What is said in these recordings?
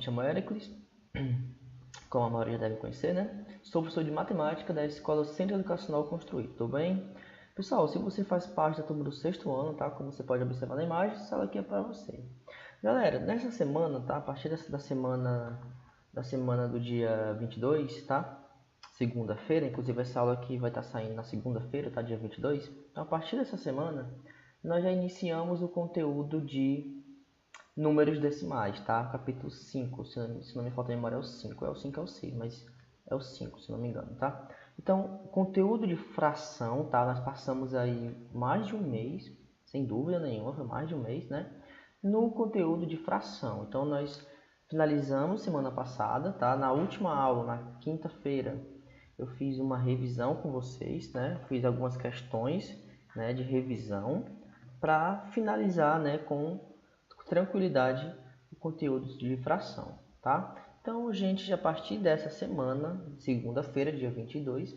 chamo Hércules, como a maioria deve conhecer, né? Sou professor de matemática da Escola Centro Educacional Construir, tudo bem? Pessoal, se você faz parte da turma do 6º ano, tá? Como você pode observar na imagem, essa aula aqui é para você. Galera, nessa semana, tá? A partir da semana do dia 22, tá? Segunda-feira, inclusive essa aula aqui vai estar saindo na segunda-feira, tá? Dia 22. Então, a partir dessa semana, nós já iniciamos o conteúdo de números decimais, tá? Capítulo 5, se não me falta a memória, é o 5. É o 5, é o 6, mas é o 5, se não me engano, tá? Então, conteúdo de fração, tá? Nós passamos aí mais de um mês, sem dúvida nenhuma, foi mais de um mês, né? No conteúdo de fração. Então, nós finalizamos semana passada, tá? Na última aula, na quinta-feira, eu fiz uma revisão com vocês, né? Fiz algumas questões, né, de revisão para finalizar, né, com tranquilidade o conteúdo de fração, tá? Então, gente, a partir dessa semana, segunda-feira, dia 22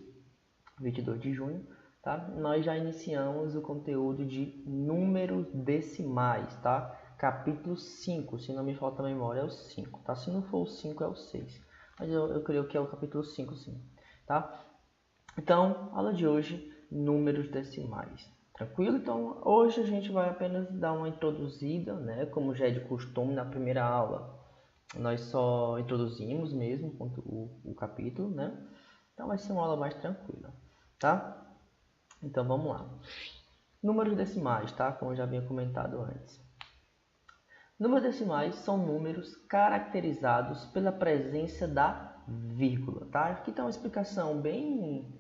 de junho, tá? Nós já iniciamos o conteúdo de números decimais, tá? Capítulo 5, se não me falta a memória, é o 5, tá? Se não for o 5, é o 6. Mas eu creio que é o capítulo 5, sim, tá? Então, aula de hoje, números decimais. Tranquilo? Então, hoje a gente vai apenas dar uma introduzida, né? Como já é de costume na primeira aula. Nós só introduzimos mesmo o capítulo, né? Então, vai ser uma aula mais tranquila, tá? Então, vamos lá. Números decimais, tá? Como eu já havia comentado antes. Números decimais são números caracterizados pela presença da vírgula, tá? Aqui está uma explicação bem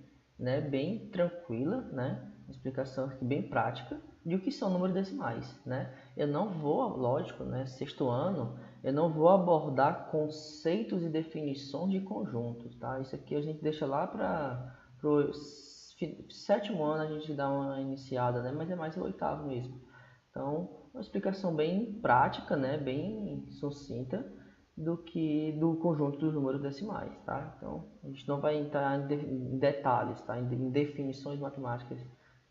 tranquila, né? Uma explicação aqui bem prática de o que são números decimais, né? Eu não vou, lógico, né? 6º ano, eu não vou abordar conceitos e definições de conjuntos, tá? Isso aqui a gente deixa lá para o 7º ano, a gente dá uma iniciada, né? Mas é mais o 8º mesmo. Então, uma explicação bem prática, né? Bem sucinta do conjunto dos números decimais, tá? Então, a gente não vai entrar em detalhes, tá? Em definições matemáticas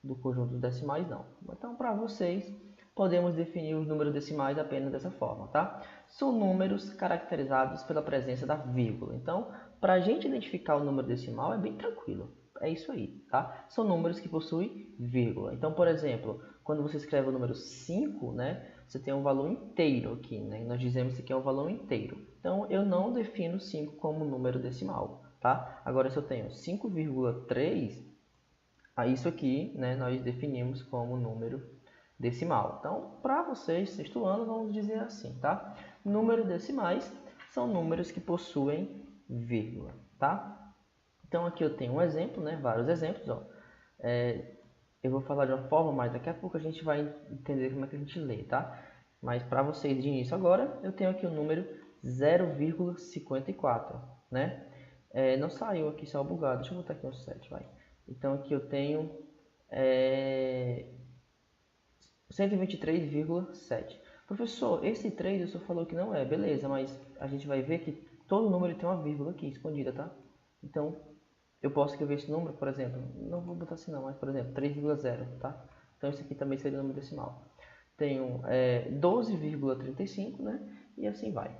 do conjunto dos decimais, não. Então, para vocês, podemos definir os números decimais apenas dessa forma, tá? São números caracterizados pela presença da vírgula. Então, para a gente identificar o número decimal é bem tranquilo. É isso aí, tá? São números que possuem vírgula. Então, por exemplo, quando você escreve o número 5, né? Você tem um valor inteiro aqui, né? Nós dizemos que é um valor inteiro. Então, eu não defino 5 como número decimal, tá? Agora, se eu tenho 5,3, isso aqui, né, nós definimos como número decimal. Então, para vocês, 6º ano, vamos dizer assim, tá? Números decimais são números que possuem vírgula, tá? Então, aqui eu tenho um exemplo, né? Vários exemplos, ó. Eu vou falar de uma forma, mas daqui a pouco a gente vai entender como é que a gente lê, tá? Mas para vocês de início agora, eu tenho aqui o número 0,54, né? Não saiu aqui, só bugado. Deixa eu botar aqui um 7, vai. Então aqui eu tenho 123,7. Professor, esse 3 o senhor falou que não é, beleza, mas a gente vai ver que todo número tem uma vírgula aqui escondida, tá? Então, eu posso escrever esse número, por exemplo, não vou botar assim não, mas por exemplo, 3,0, tá? Então, isso aqui também seria o número decimal. Tenho 12,35, né? E assim vai.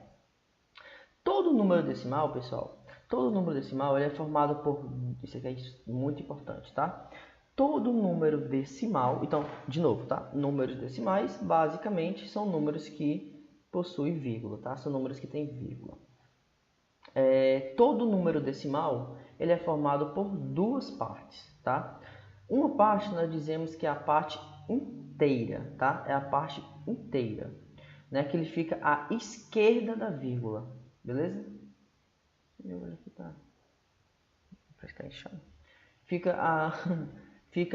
Todo número decimal, pessoal, todo número decimal ele é formado por... Isso aqui é muito importante, tá? Todo número decimal... Então, de novo, tá? Números decimais, basicamente, são números que possuem vírgula, tá? São números que têm vírgula. Todo número decimal ele é formado por duas partes, tá? Uma parte nós dizemos que é a parte inteira, tá? É a parte inteira, né? Que ele fica à esquerda da vírgula, beleza? Parece que tá inchado. Fica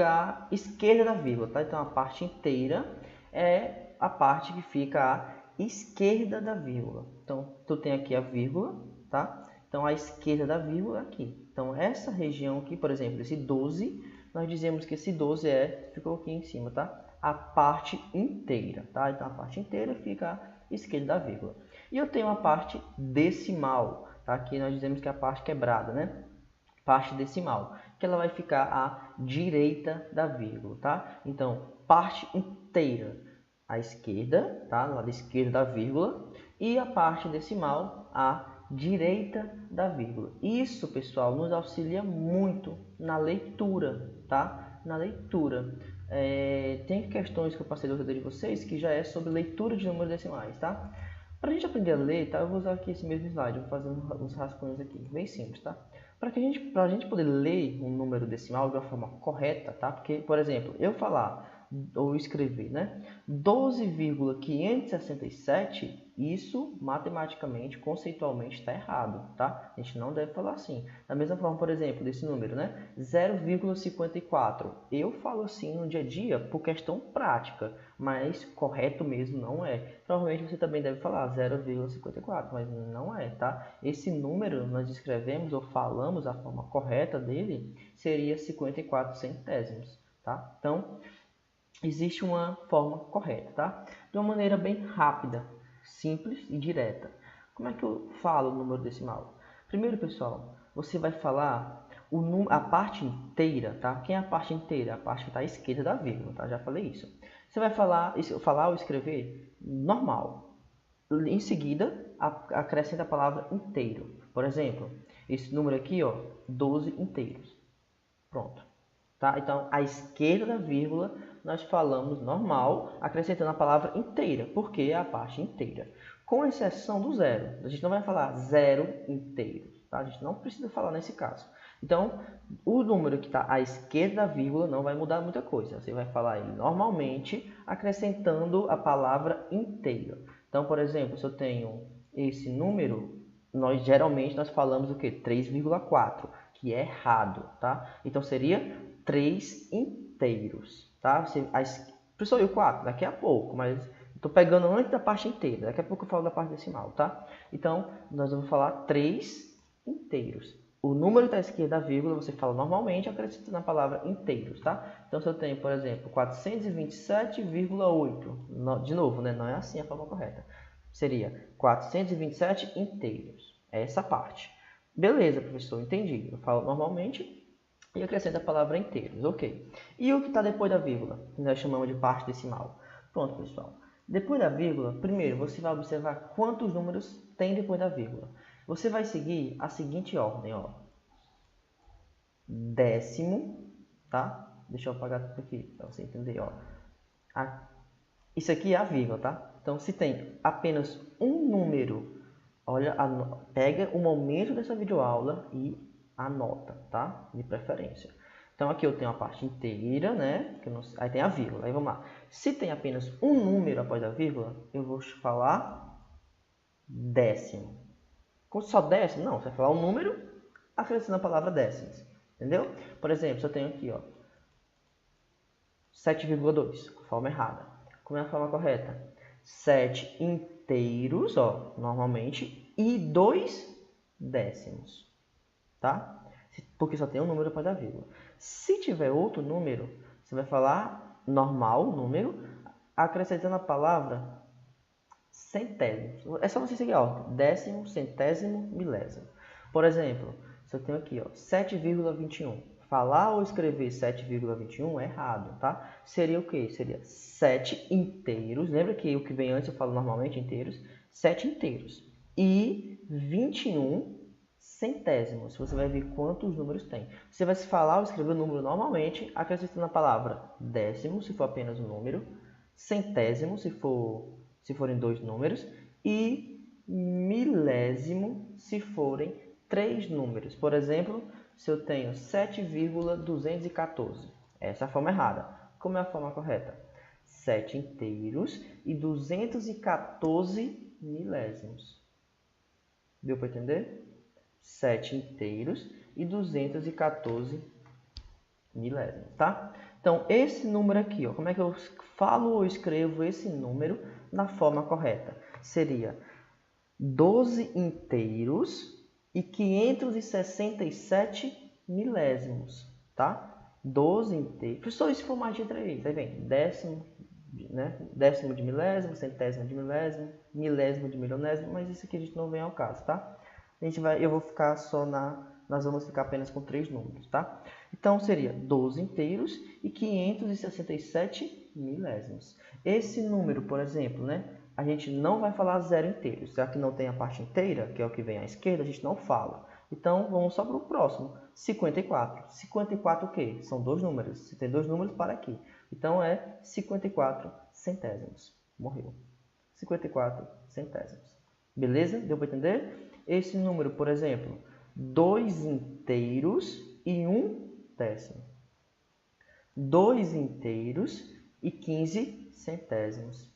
à esquerda da vírgula, tá? Então a parte inteira é a parte que fica à esquerda da vírgula. Então tu tem aqui a vírgula, tá? Então a esquerda da vírgula é aqui. Então essa região aqui, por exemplo, esse 12, nós dizemos que esse 12 ficou aqui em cima, tá? A parte inteira, tá? Então a parte inteira fica à esquerda da vírgula. E eu tenho a parte decimal, tá? Aqui nós dizemos que é a parte quebrada, né? Parte decimal, que ela vai ficar à direita da vírgula, tá? Então, parte inteira à esquerda, tá? No lado esquerdo da vírgula, e a parte decimal à direita da vírgula. Isso, pessoal, nos auxilia muito na leitura, tá? Na leitura. Tem questões que eu passei do roteiro de vocês que já é sobre leitura de números decimais, tá? Para a gente aprender a ler, tá? Eu vou usar aqui esse mesmo slide, vou fazer uns rascunhos aqui, bem simples, tá? Para a gente poder ler um número decimal de uma forma correta, tá? Porque, por exemplo, eu falar ou escrever, né? 12,567, isso matematicamente, conceitualmente está errado, tá? A gente não deve falar assim. Da mesma forma, por exemplo, desse número, né? 0,54. Eu falo assim no dia a dia por questão prática, mas correto mesmo não é. Provavelmente você também deve falar 0,54, mas não é, tá? Esse número nós escrevemos ou falamos a forma correta dele seria 54 centésimos, tá? Então, existe uma forma correta, tá? De uma maneira bem rápida, simples e direta. Como é que eu falo o número decimal? Primeiro, pessoal, você vai falar a parte inteira, tá? Quem é a parte inteira? A parte que está à esquerda da vírgula, tá? Já falei isso. Você vai falar ou escrever normal. Em seguida, acrescenta a palavra inteiro. Por exemplo, esse número aqui, ó, 12 inteiros. Pronto. Tá? Então, à esquerda da vírgula, nós falamos normal, acrescentando a palavra inteira, porque é a parte inteira. Com exceção do zero. A gente não vai falar zero inteiro. Tá? A gente não precisa falar nesse caso. Então, o número que está à esquerda da vírgula não vai mudar muita coisa. Você vai falar ele normalmente, acrescentando a palavra inteiro. Então, por exemplo, se eu tenho esse número, geralmente nós falamos o quê? 3,4, que é errado. Tá? Então, seria 3 inteiros, tá? Professor, e o 4? Daqui a pouco, mas estou pegando antes da parte inteira. Daqui a pouco eu falo da parte decimal, tá? Então, nós vamos falar 3 inteiros. O número da esquerda da vírgula você fala normalmente, acrescentando a palavra inteiros, tá? Então, se eu tenho, por exemplo, 427,8, de novo, né? Não é assim a forma correta. Seria 427 inteiros. É essa parte. Beleza, professor, entendi. Eu falo normalmente e acrescenta a palavra inteiros, ok. E o que está depois da vírgula, que nós chamamos de parte decimal. Pronto, pessoal. Depois da vírgula, primeiro você vai observar quantos números tem depois da vírgula. Você vai seguir a seguinte ordem, ó. Décimo, tá? Deixa eu apagar tudo aqui, para você entender, ó. Isso aqui é a vírgula, tá? Então, se tem apenas um número, olha, pega o momento dessa videoaula e anota, tá? De preferência. Então, aqui eu tenho a parte inteira, né? Aí tem a vírgula. Aí vamos lá. Se tem apenas um número após a vírgula, eu vou falar décimo. Com só décimo? Não, você vai falar o número acrescentando a palavra décimos. Entendeu? Por exemplo, se eu tenho aqui, ó, 7,2, forma errada. Como é a forma correta? 7 inteiros, ó, normalmente, e 2 décimos. Tá? Porque só tem um número após a vírgula. Se tiver outro número, você vai falar normal, número, acrescentando a palavra centésimo. É só você seguir, ó, décimo, centésimo, milésimo. Por exemplo, se eu tenho aqui, ó, 7,21. Falar ou escrever 7,21 é errado, tá? Seria o quê? Seria 7 inteiros. Lembra que o que vem antes eu falo normalmente inteiros? 7 inteiros. E 21 centésimos. Você vai ver quantos números tem. Você vai se falar ou escrever o número normalmente, acrescentando a palavra décimo, se for apenas um número, centésimo, se forem 2 números, e milésimo, se forem 3 números. Por exemplo, se eu tenho 7,214. Essa é a forma errada. Como é a forma correta? 7 inteiros e 214 milésimos. Deu para entender? 7 inteiros e 214 milésimos, tá? Então, esse número aqui, ó, como é que eu falo ou escrevo esse número na forma correta? Seria 12 inteiros e 567 milésimos, tá? 12 inteiros. Professor, isso for mais de 3, aí vem décimo, né? Décimo de milésimo, centésimo de milésimo, milésimo de milionésimo, mas isso aqui a gente não vem ao caso, tá? Eu vou ficar só nós vamos ficar apenas com 3 números, tá? Então, seria 12 inteiros e 567 milésimos. Esse número, por exemplo, né? a gente não vai falar zero inteiro. Já que não tem a parte inteira, que é o que vem à esquerda, a gente não fala. Então, vamos só para o próximo. 54. 54 o quê? São dois números. Se tem dois números, para aqui. Então, é 54 centésimos. Morreu. 54 centésimos. Beleza? Deu para entender? Esse número, por exemplo, 2 inteiros e 1 décimo. 2 inteiros e 15 centésimos.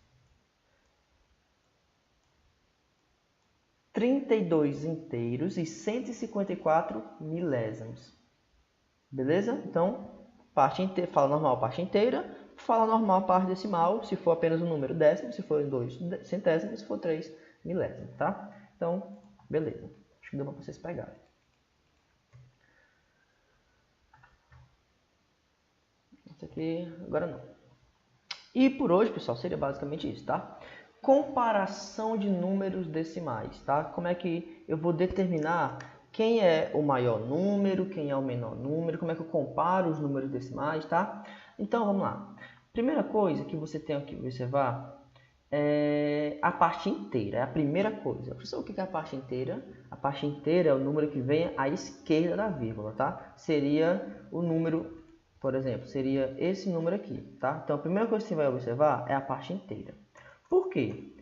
32 inteiros e 154 milésimos. Beleza? Então, parte inteira, fala normal, parte inteira. Fala normal, parte decimal, se for apenas um número décimo, se for 2 centésimos, se for 3 milésimos, tá? Então, beleza. Acho que deu para vocês pegarem. Isso aqui, agora não. E por hoje, pessoal, seria basicamente isso, tá? Comparação de números decimais, tá? Como é que eu vou determinar quem é o maior número, quem é o menor número, como é que eu comparo os números decimais, tá? Então, vamos lá. Primeira coisa que você tem que observar é a parte inteira, é a primeira coisa. Professor, o que é a parte inteira? A parte inteira é o número que vem à esquerda da vírgula, tá? Seria o número, por exemplo, seria esse número aqui, tá? Então, a primeira coisa que você vai observar é a parte inteira. Por quê?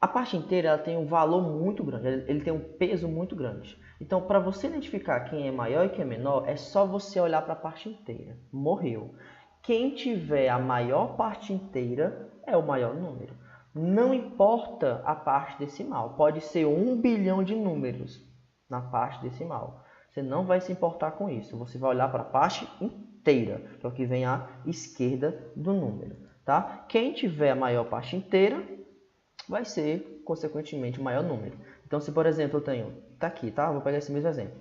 A parte inteira ela tem um valor muito grande, ele tem um peso muito grande. Então, para você identificar quem é maior e quem é menor, é só você olhar para a parte inteira. Morreu. Quem tiver a maior parte inteira é o maior número. Não importa a parte decimal, pode ser 1 bilhão de números na parte decimal. Você não vai se importar com isso, você vai olhar para a parte inteira, que é o que vem à esquerda do número. Tá? Quem tiver a maior parte inteira vai ser, consequentemente, o maior número. Então, se, por exemplo, eu tenho, tá aqui, tá? Vou pegar esse mesmo exemplo.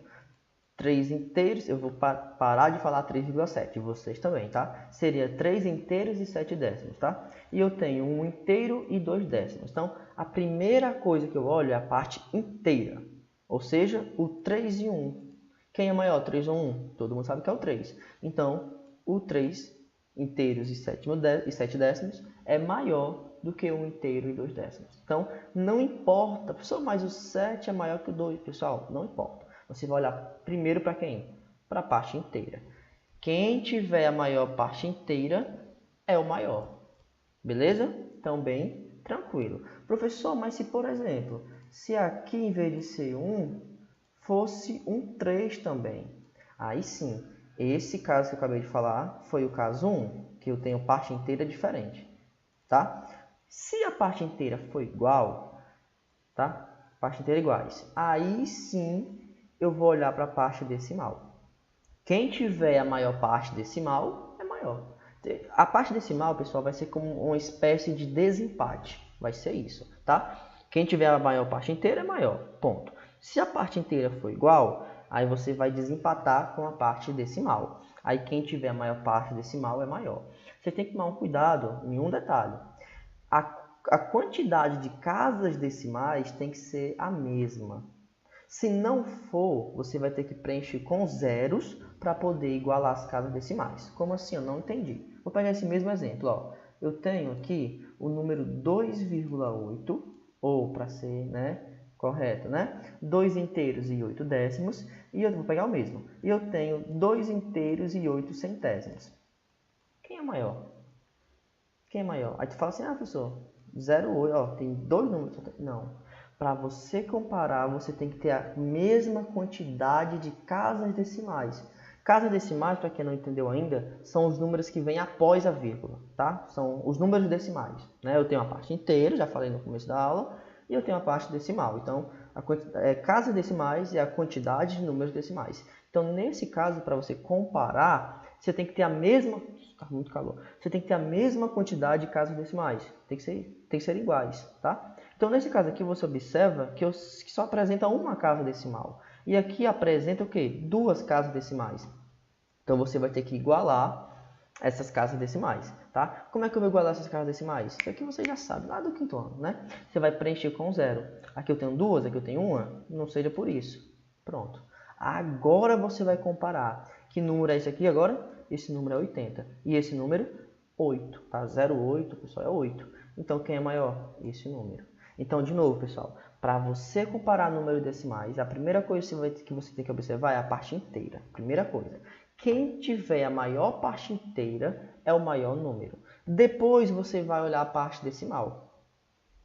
3 inteiros, eu vou parar de falar 3,7, vocês também, tá? Seria 3 inteiros e 7 décimos, tá? E eu tenho 1 inteiro e 2 décimos. Então, a primeira coisa que eu olho é a parte inteira, ou seja, o 3 e 1. Quem é maior, 3 ou 1? Todo mundo sabe que é o 3. Então, o 3 inteiros e 7 décimos é maior do que 1 inteiro e 2 décimos. Então, não importa, pessoal, mas o 7 é maior que o 2, pessoal, não importa. Você vai olhar primeiro para quem? Para a parte inteira. Quem tiver a maior parte inteira é o maior. Beleza? Então, bem tranquilo. Professor, mas se, por exemplo, se aqui em vez de ser 1, fosse um 3 também. Aí sim, esse caso que eu acabei de falar foi o caso 1, que eu tenho parte inteira diferente. Tá? Se a parte inteira for igual, tá? Parte inteira iguais. Aí sim eu vou olhar para a parte decimal. Quem tiver a maior parte decimal é maior. A parte decimal, pessoal, vai ser como uma espécie de desempate. Vai ser isso, tá? Quem tiver a maior parte inteira é maior. Ponto. Se a parte inteira for igual, aí você vai desempatar com a parte decimal. Aí quem tiver a maior parte decimal é maior. Você tem que tomar um cuidado em um detalhe. A quantidade de casas decimais tem que ser a mesma. Se não for, você vai ter que preencher com zeros para poder igualar as casas decimais. Como assim? Eu não entendi. Vou pegar esse mesmo exemplo. Ó. Eu tenho aqui o número 2,8, ou para ser correto, 2 inteiros e 8 décimos. E eu vou pegar o mesmo. E eu tenho 2 inteiros e 8 centésimos. Quem é maior? Quem é maior? Aí tu fala assim, professor, 0,8, ó, tem dois números. Não. Para você comparar, você tem que ter a mesma quantidade de casas decimais. Casas decimais, para quem não entendeu ainda, são os números que vêm após a vírgula, tá? São os números decimais. Eu tenho a parte inteira, já falei no começo da aula, e eu tenho a parte decimal. Então, casas decimais é a quantidade de números decimais. Então, nesse caso, para você comparar, você tem que ter a mesma... Está muito calor. Você tem que ter a mesma quantidade de casas decimais. Tem que ser iguais, tá? Então, nesse caso aqui, você observa que só apresenta uma casa decimal. E aqui apresenta o quê? 2 casas decimais. Então, você vai ter que igualar essas casas decimais, tá? Como é que eu vou igualar essas casas decimais? Isso aqui você já sabe, lá do quinto ano, Você vai preencher com 0. Aqui eu tenho 2, aqui eu tenho 1. Não seja por isso. Pronto. Agora você vai comparar. Que número é esse aqui agora? Esse número é 80. E esse número, 8. Tá? 0,8, pessoal, é 8. Então, quem é maior? Esse número. Então, de novo, pessoal, para você comparar números decimais, a primeira coisa que você tem que observar é a parte inteira. Primeira coisa. Quem tiver a maior parte inteira é o maior número. Depois você vai olhar a parte decimal.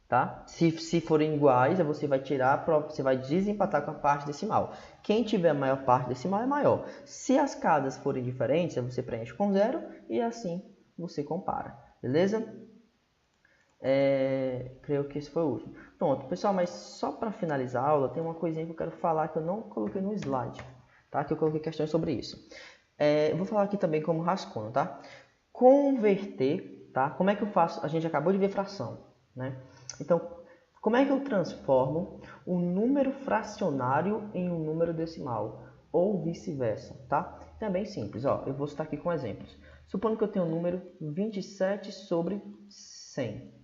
Tá? Se forem iguais, você vai tirar, você vai desempatar com a parte decimal. Quem tiver a maior parte decimal é maior. Se as casas forem diferentes, você preenche com 0 e assim você compara. Beleza? Creio que esse foi o último. Pronto, pessoal, mas só para finalizar a aula, tem uma coisinha que eu quero falar que eu não coloquei no slide, tá? Que eu coloquei questões sobre isso. Eu vou falar aqui também como rascunho, tá? Converter, tá? Como é que eu faço? A gente acabou de ver fração, né? Então, como é que eu transformo um número fracionário em um número decimal? Ou vice-versa, tá? Então é bem simples, ó. Eu vou citar aqui com exemplos. Supondo que eu tenho o número 27 sobre 100,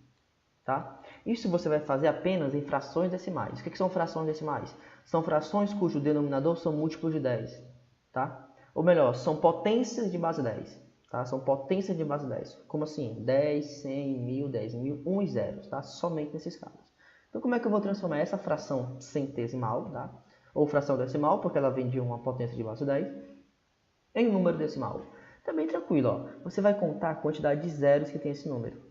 tá? Isso você vai fazer apenas em frações decimais. O que são frações decimais? São frações cujo denominador são múltiplos de 10, tá? Ou melhor, são potências de base 10. Tá? São potências de base 10. Como assim? 10, 100, 1000, 10.000, 1 e 0. Tá? Somente nesses casos. Então, como é que eu vou transformar essa fração centesimal, tá? Ou fração decimal, porque ela vem de uma potência de base 10, em um número decimal? Tá bem tranquilo. Ó. Você vai contar a quantidade de zeros que tem esse número.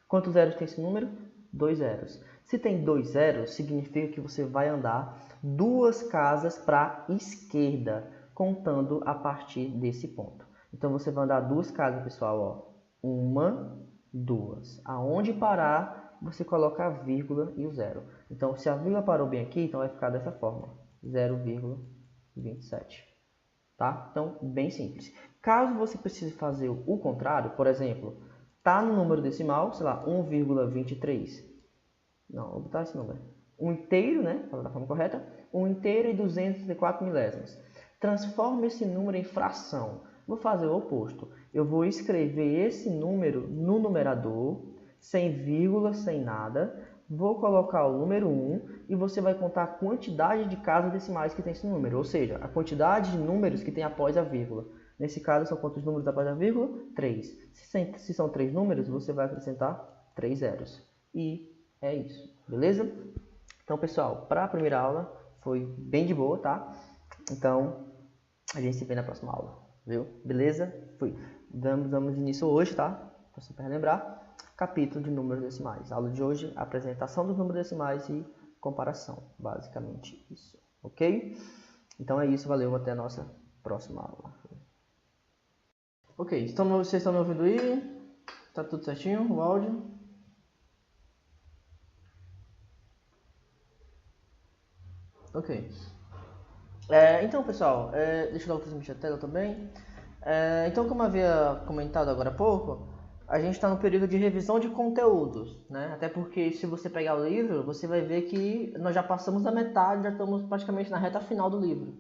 Quantos zeros tem esse número? 2 zeros. Se tem 2 zeros, significa que você vai andar 2 casas para a esquerda, contando a partir desse ponto. Então, você vai andar 2 casas, pessoal. Ó. 1, 2. Aonde parar, você coloca a vírgula e o 0. Então, se a vírgula parou bem aqui, então vai ficar dessa forma. 0,27. Tá? Então, bem simples. Caso você precise fazer o contrário, por exemplo, tá no número decimal, sei lá, 1,23. Não, vou botar esse número. 1 inteiro, né? Falando da forma correta. 1 inteiro e 204 milésimos. Transforme esse número em fração. Vou fazer o oposto. Eu vou escrever esse número no numerador, sem vírgula, sem nada. Vou colocar o número 1 e você vai contar a quantidade de casas decimais que tem esse número. Ou seja, a quantidade de números que tem após a vírgula. Nesse caso, são quantos números após a vírgula? 3. Se são 3 números, você vai acrescentar 3 zeros. E é isso. Beleza? Então, pessoal, para a primeira aula foi bem de boa, tá? Então, a gente se vê na próxima aula. Viu? Beleza? Damos início hoje, tá? Para você relembrar. Capítulo de números decimais. A aula de hoje, apresentação dos números decimais e comparação. Basicamente isso. Ok? Então é isso. Valeu. Até a nossa próxima aula. Ok. Vocês estão me ouvindo aí? Tá tudo certinho? O áudio? Ok. Então, pessoal, deixa eu dar o transmitir a tela também. Então, como eu havia comentado agora há pouco, a gente está no período de revisão de conteúdos, né? Até porque se você pegar o livro, você vai ver que nós já passamos da metade, já estamos praticamente na reta final do livro,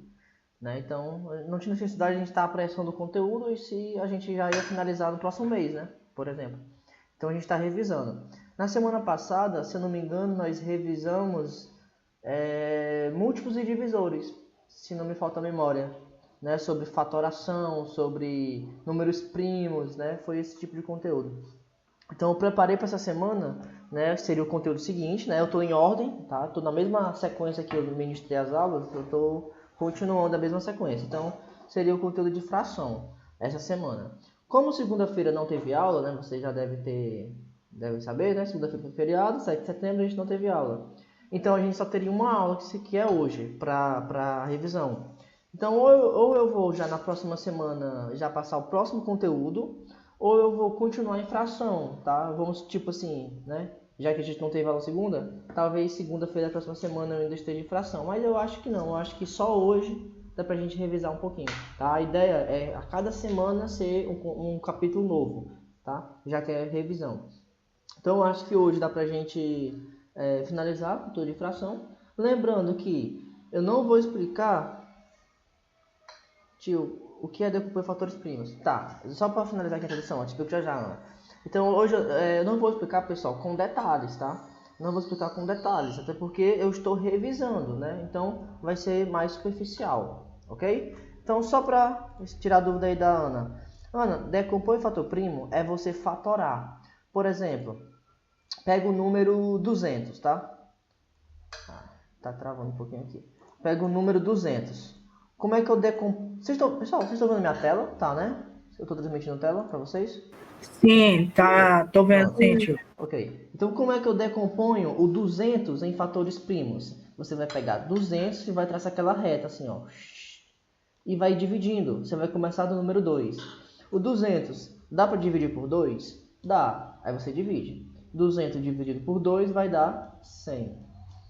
né? Então, não tinha necessidade de a gente estar apressando o conteúdo e se a gente já ia finalizar no próximo mês, né? Por exemplo. Então, a gente está revisando. Na semana passada, se eu não me engano, nós revisamos múltiplos e divisores, se não me falta a memória, né, sobre fatoração, sobre números primos, né, foi esse tipo de conteúdo. Então eu preparei para essa semana, né, seria o conteúdo seguinte, né, eu estou em ordem, tá, estou na mesma sequência que eu ministrei as aulas, eu estou continuando a mesma sequência, então seria o conteúdo de fração essa semana. Como segunda-feira não teve aula, né, vocês já devem saber, né, segunda-feira foi feriado, 7 de setembro a gente não teve aula. Então a gente só teria uma aula que é hoje, para revisão. Então ou eu vou já na próxima semana já passar o próximo conteúdo, ou eu vou continuar em fração, tá? Vamos tipo assim, né? Já que a gente não teve aula segunda, talvez segunda-feira da próxima semana eu ainda esteja em fração. Mas eu acho que não, eu acho que só hoje dá pra gente revisar um pouquinho, tá? A ideia é a cada semana ser um capítulo novo, tá? Já que é revisão. Então eu acho que hoje dá pra gente finalizar com tudo de fração. Lembrando que eu não vou explicar, o que é decompor fatores primos. Tá, só para finalizar aqui a introdução, eu te explico já. Então hoje eu não vou explicar, pessoal, com detalhes, tá? Não vou explicar com detalhes, até porque eu estou revisando, né? Então vai ser mais superficial, ok? Então só para tirar a dúvida aí da Ana. Ana, decompor fator primo é você fatorar. Por exemplo, Pega o número 200, tá? Tá travando um pouquinho aqui. Pega o número 200. Como é que eu decomponho? Pessoal, vocês estão vendo minha tela? Tá, né? Eu estou transmitindo tela para vocês? Sim, tá, tô vendo sim, tio. Ok. Então, como é que eu decomponho o 200 em fatores primos? Você vai pegar 200 e vai traçar aquela reta assim, ó. E vai dividindo. Você vai começar do número 2. O 200, dá para dividir por 2? Dá. Aí você divide. 200 dividido por 2 vai dar 100.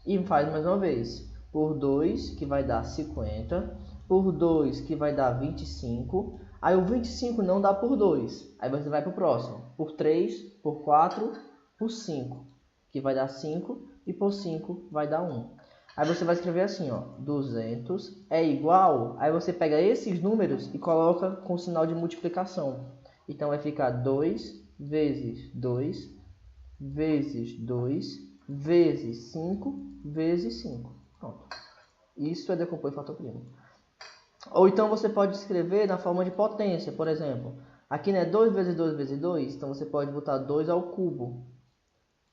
E faz mais uma vez. Por 2, que vai dar 50. Por 2, que vai dar 25. Aí o 25 não dá por 2. Aí você vai para o próximo. Por 3, por 4, por 5. Que vai dar 5. E por 5 vai dar 1. Aí você vai escrever assim, ó. 200 é igual. Aí você pega esses números e coloca com o sinal de multiplicação. Então vai ficar 2 vezes 2 vezes 2 vezes 5 vezes 5. Pronto. Isso é decompor em fator primo. Ou então você pode escrever na forma de potência, por exemplo. Aqui não é 2 vezes 2 vezes 2, então você pode botar 2 ao cubo.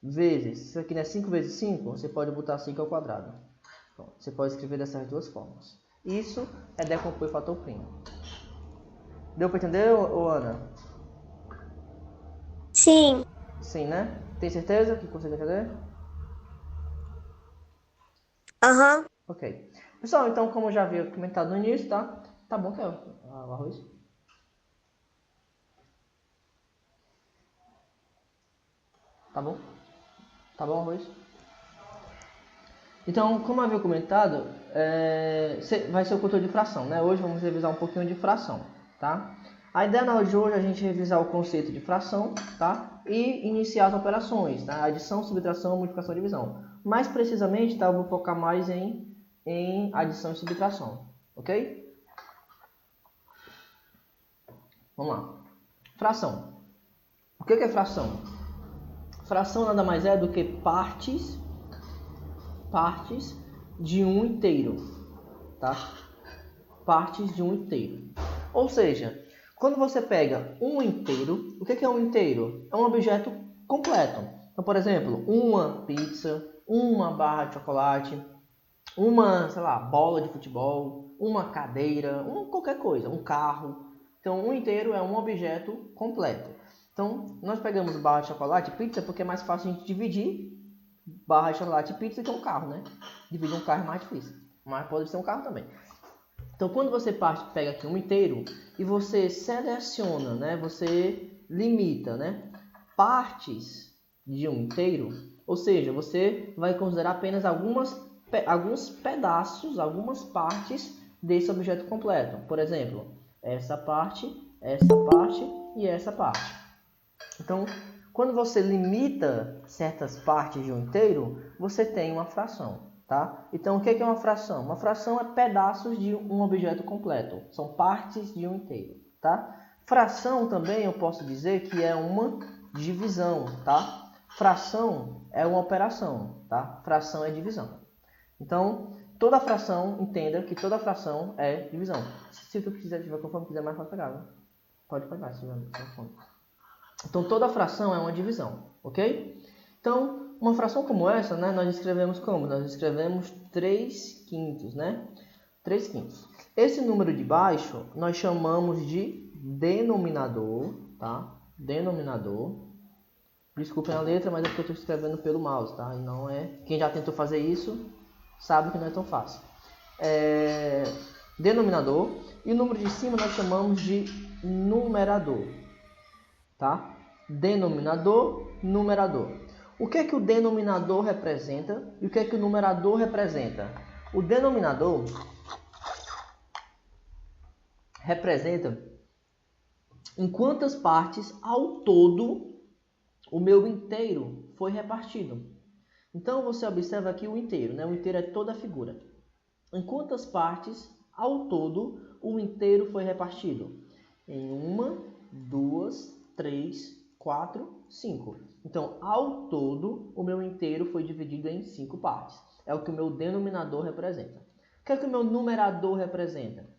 Vezes, isso aqui não é 5 vezes 5, você pode botar 5 ao quadrado. Pronto. Você pode escrever dessas duas formas. Isso é decompor em fator primo. Deu para entender, Ana? Sim. Sim, né? Tem certeza que consegue entender? Aham. Ok. Pessoal, então, como eu já havia comentado no início, tá? Tá bom que é o arroz? Tá bom? Tá bom o arroz? Então, como eu havia comentado, vai ser o controle de fração, né? Hoje vamos revisar um pouquinho de fração, tá? A ideia na aula de hoje é a gente revisar o conceito de fração, tá? E iniciar as operações, tá? Adição, subtração, multiplicação e divisão. Mais precisamente, tá? Eu vou focar mais em adição e subtração, ok? Vamos lá. Fração. O que é fração? Fração nada mais é do que partes de um inteiro, tá? Partes de um inteiro. Ou seja, quando você pega um inteiro, o que é um inteiro? É um objeto completo. Então, por exemplo, uma pizza, uma barra de chocolate, uma, sei lá, bola de futebol, uma cadeira, qualquer coisa, um carro. Então, um inteiro é um objeto completo. Então, nós pegamos barra de chocolate e pizza porque é mais fácil a gente dividir barra de chocolate e pizza que é um carro, né? Dividir um carro é mais difícil, mas pode ser um carro também. Então, quando você pega aqui um inteiro e você seleciona, né? Você limita, né? Partes de um inteiro, ou seja, você vai considerar apenas alguns pedaços, algumas partes desse objeto completo. Por exemplo, essa parte e essa parte. Então, quando você limita certas partes de um inteiro, você tem uma fração, tá? Então, o que é uma fração? Uma fração é pedaços de um objeto completo. São partes de um inteiro, tá? Fração também eu posso dizer que é uma divisão, tá? Fração é uma operação, tá? Fração é divisão. Então, toda fração, entenda que toda fração é divisão. Se tu quiser, tiver conforme quiser, mais pode pegar, né? Pode pegar, se tiver conforme. Então, toda fração é uma divisão, ok? Então, uma fração como essa, né, nós escrevemos como? Nós escrevemos 3 quintos, né? 3 quintos. Esse número de baixo, nós chamamos de denominador, tá? Denominador. Desculpem a letra, mas é porque eu estou escrevendo pelo mouse, tá? E não é... Quem já tentou fazer isso, sabe que não é tão fácil. Denominador. E o número de cima nós chamamos de numerador. Tá? Denominador, numerador. O que é que o denominador representa e o que é que o numerador representa? O denominador representa em quantas partes ao todo o meu inteiro foi repartido. Então você observa aqui o inteiro, né? O inteiro é toda a figura. Em quantas partes ao todo o inteiro foi repartido? Em 1, 2, 3, 4, 5. Então, ao todo, o meu inteiro foi dividido em 5 partes. É o que o meu denominador representa. O que é que o meu numerador representa?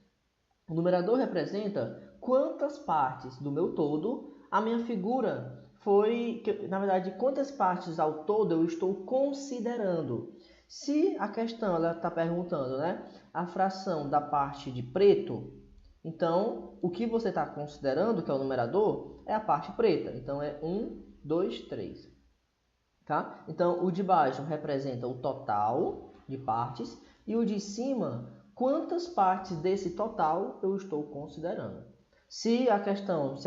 O numerador representa quantas partes do meu todo a minha figura foi, na verdade, quantas partes ao todo eu estou considerando. Se a questão ela está perguntando, né, a fração da parte de preto, então o que você está considerando, que é o numerador, é a parte preta. Então é 1, 2, 3. Tá? Então o de baixo representa o total de partes e o de cima, quantas partes desse total eu estou considerando. Se a